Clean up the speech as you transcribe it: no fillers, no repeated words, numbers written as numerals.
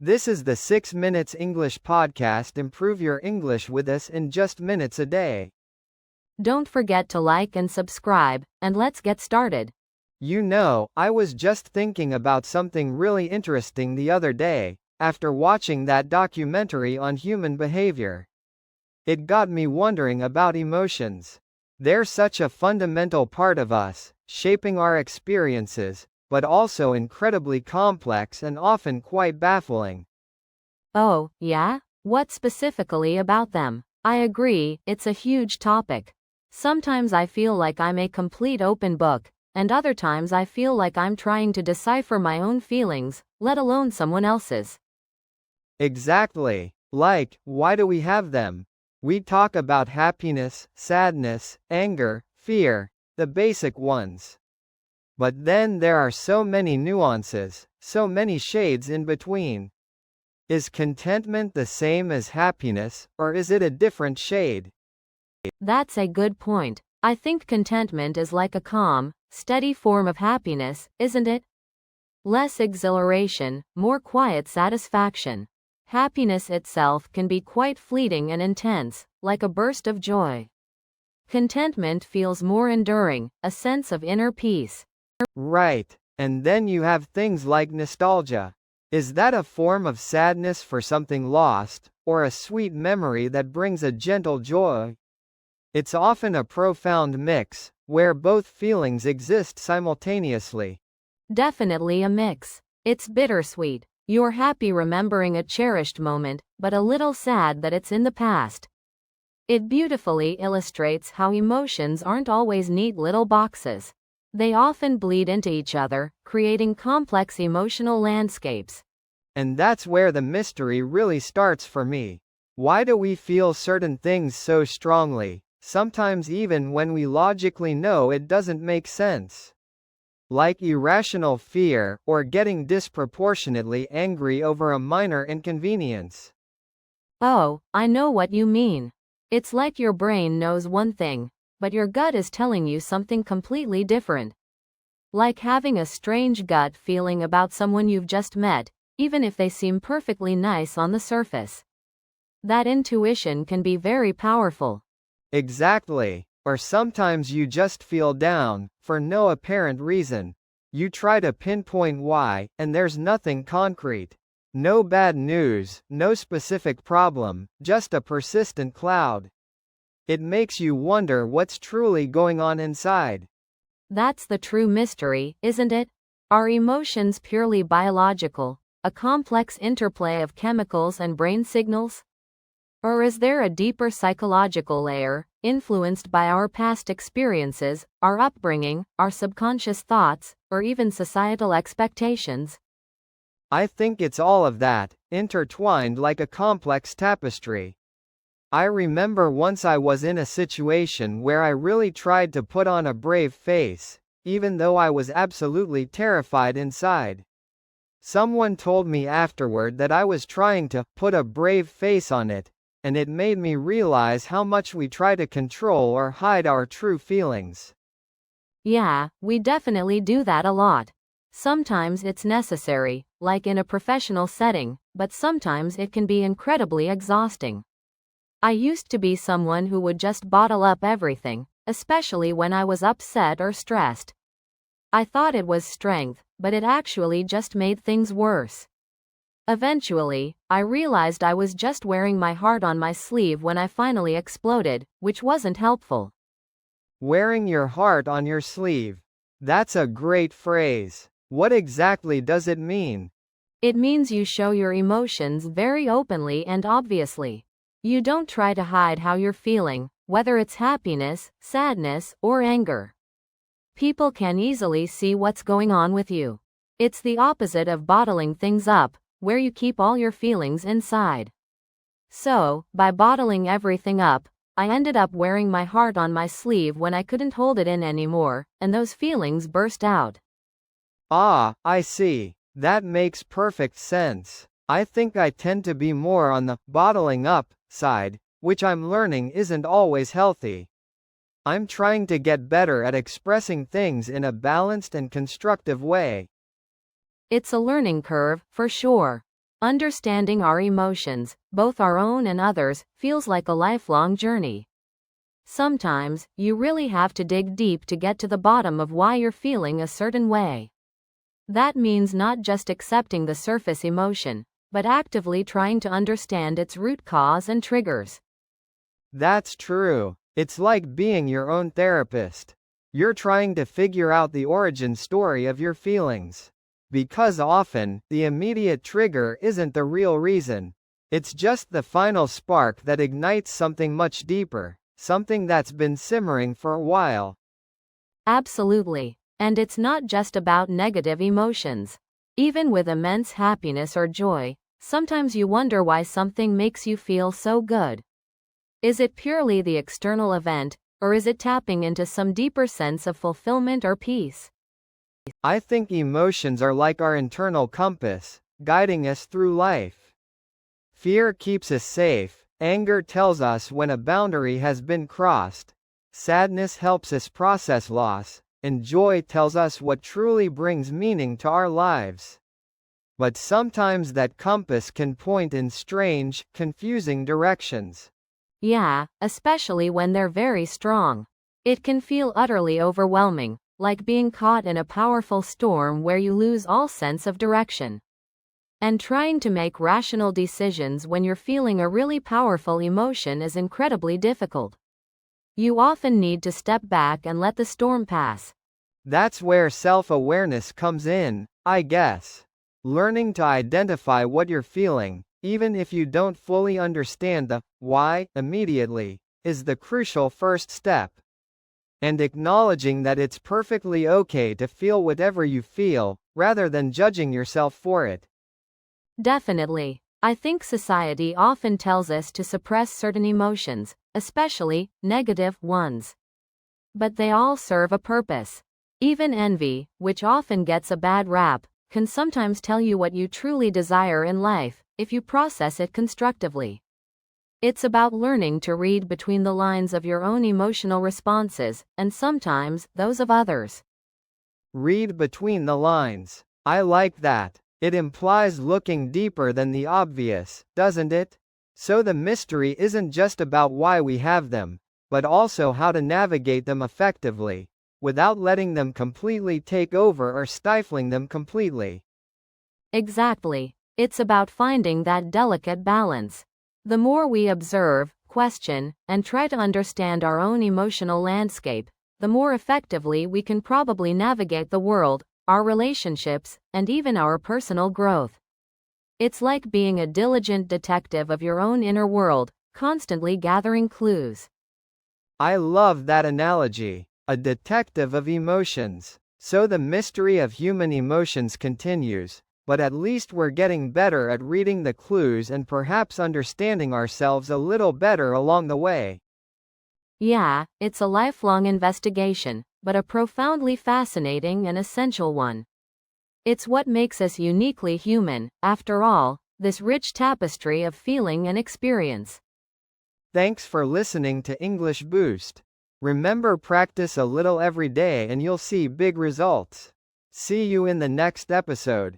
This is the 6 Minutes English podcast. Improve your English with us in just minutes a day. Don't forget to like and subscribe, and let's get started. You know, I was just thinking about something really interesting the other day, after watching that documentary on human behavior. It got me wondering about emotions. They're such a fundamental part of us, shaping our experiences, but also incredibly complex and often quite baffling. Oh, yeah? What specifically about them? I agree, it's a huge topic. Sometimes I feel like I'm a complete open book, and other times I feel like I'm trying to decipher my own feelings, let alone someone else's. Exactly. Like, why do we have them? We talk about happiness, sadness, anger, fear, the basic ones. But then there are so many nuances, so many shades in between. Is contentment the same as happiness, or is it a different shade? That's a good point. I think contentment is like a calm, steady form of happiness, isn't it? Less exhilaration, more quiet satisfaction. Happiness itself can be quite fleeting and intense, like a burst of joy. Contentment feels more enduring, a sense of inner peace. Right. And then you have things like nostalgia. Is that a form of sadness for something lost, or a sweet memory that brings a gentle joy? It's often a profound mix, where both feelings exist simultaneously. Definitely a mix. It's bittersweet. You're happy remembering a cherished moment, but a little sad that it's in the past. It beautifully illustrates how emotions aren't always neat little boxes. They often bleed into each other, creating complex emotional landscapes. And that's where the mystery really starts for me. Why do we feel certain things so strongly, sometimes even when we logically know it doesn't make sense? Like irrational fear, or getting disproportionately angry over a minor inconvenience. Oh, I know what you mean. It's like your brain knows one thing, but your gut is telling you something completely different. Like having a strange gut feeling about someone you've just met, even if they seem perfectly nice on the surface. That intuition can be very powerful. Exactly. Or sometimes you just feel down, for no apparent reason. You try to pinpoint why, and there's nothing concrete. No bad news, no specific problem, just a persistent cloud. It makes you wonder what's truly going on inside. That's the true mystery, isn't it? Are emotions purely biological, a complex interplay of chemicals and brain signals? Or is there a deeper psychological layer, influenced by our past experiences, our upbringing, our subconscious thoughts, or even societal expectations? I think it's all of that, intertwined like a complex tapestry. I remember once I was in a situation where I really tried to put on a brave face, even though I was absolutely terrified inside. Someone told me afterward that I was trying to put a brave face on it, and it made me realize how much we try to control or hide our true feelings. Yeah, we definitely do that a lot. Sometimes it's necessary, like in a professional setting, but sometimes it can be incredibly exhausting. I used to be someone who would just bottle up everything, especially when I was upset or stressed. I thought it was strength, but it actually just made things worse. Eventually, I realized I was just wearing my heart on my sleeve when I finally exploded, which wasn't helpful. Wearing your heart on your sleeve. That's a great phrase. What exactly does it mean? It means you show your emotions very openly and obviously. You don't try to hide how you're feeling, whether it's happiness, sadness, or anger. People can easily see what's going on with you. It's the opposite of bottling things up, where you keep all your feelings inside. So, by bottling everything up, I ended up wearing my heart on my sleeve when I couldn't hold it in anymore, and those feelings burst out. Ah, I see. That makes perfect sense. I think I tend to be more on the bottling up side, which I'm learning isn't always healthy. I'm trying to get better at expressing things in a balanced and constructive way. It's a learning curve, for sure. Understanding our emotions, both our own and others, feels like a lifelong journey. Sometimes, you really have to dig deep to get to the bottom of why you're feeling a certain way. That means not just accepting the surface emotion, but actively trying to understand its root cause and triggers. That's true. It's like being your own therapist. You're trying to figure out the origin story of your feelings. Because often, the immediate trigger isn't the real reason. It's just the final spark that ignites something much deeper, something that's been simmering for a while. Absolutely. And it's not just about negative emotions. Even with immense happiness or joy, sometimes you wonder why something makes you feel so good. Is it purely the external event, or is it tapping into some deeper sense of fulfillment or peace? I think emotions are like our internal compass, guiding us through life. Fear keeps us safe, anger tells us when a boundary has been crossed, sadness helps us process loss, and joy tells us what truly brings meaning to our lives. But sometimes that compass can point in strange, confusing directions. Yeah, especially when they're very strong. It can feel utterly overwhelming, like being caught in a powerful storm where you lose all sense of direction. And trying to make rational decisions when you're feeling a really powerful emotion is incredibly difficult. You often need to step back and let the storm pass. That's where self-awareness comes in, I guess. Learning to identify what you're feeling, even if you don't fully understand the why immediately, is the crucial first step. And acknowledging that it's perfectly okay to feel whatever you feel, rather than judging yourself for it. Definitely. I think society often tells us to suppress certain emotions, especially negative ones. But they all serve a purpose. Even envy, which often gets a bad rap, can sometimes tell you what you truly desire in life, if you process it constructively. It's about learning to read between the lines of your own emotional responses, and sometimes, those of others. Read between the lines. I like that. It implies looking deeper than the obvious, doesn't it? So the mystery isn't just about why we have them, but also how to navigate them effectively, without letting them completely take over or stifling them completely. Exactly. It's about finding that delicate balance. The more we observe, question, and try to understand our own emotional landscape, the more effectively we can probably navigate the world, our relationships, and even our personal growth. It's like being a diligent detective of your own inner world, constantly gathering clues. I love that analogy. A detective of emotions. So the mystery of human emotions continues, but at least we're getting better at reading the clues and perhaps understanding ourselves a little better along the way. Yeah, it's a lifelong investigation, but a profoundly fascinating and essential one. It's what makes us uniquely human, after all, this rich tapestry of feeling and experience. Thanks for listening to English Boost. Remember, practice a little every day and you'll see big results. See you in the next episode.